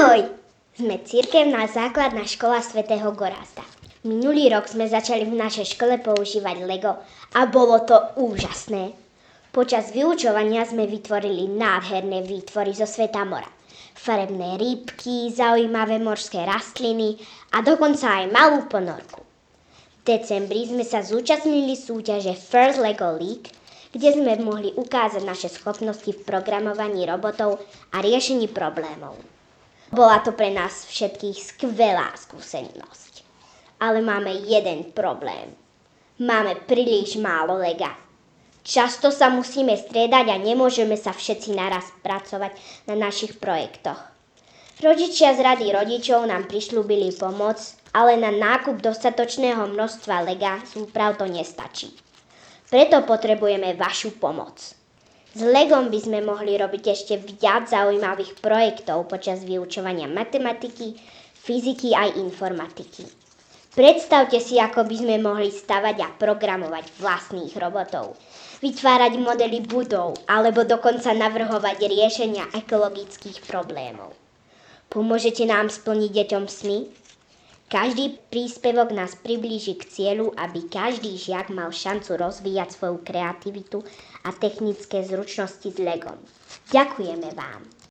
Ahoj! Sme cirkevná základná škola svätého Gorazda. Minulý rok sme začali v našej škole používať Lego a bolo to úžasné. Počas vyučovania sme vytvorili nádherné výtvory zo sveta mora. Farebné rybky, zaujímavé morské rastliny a dokonca aj malú ponorku. V decembri sme sa zúčastnili súťaže First Lego League, kde sme mohli ukázať naše schopnosti v programovaní robotov a riešení problémov. Bola to pre nás všetkých skvelá skúsenosť. Ale máme jeden problém. Máme príliš málo lega. Často sa musíme striedať a nemôžeme sa všetci naraz pracovať na našich projektoch. Rodičia z Rady rodičov nám prisľúbili pomoc, ale na nákup dostatočného množstva lega z úprav to nestačí. Preto potrebujeme vašu pomoc. S Legom by sme mohli robiť ešte viac zaujímavých projektov počas vyučovania matematiky, fyziky aj informatiky. Predstavte si, ako by sme mohli stavať a programovať vlastných robotov, vytvárať modely budov alebo dokonca navrhovať riešenia ekologických problémov. Pomôžete nám splniť deťom sny? Každý príspevok nás priblíži k cieľu, aby každý žiak mal šancu rozvíjať svoju kreativitu a technické zručnosti s Legom. Ďakujeme vám.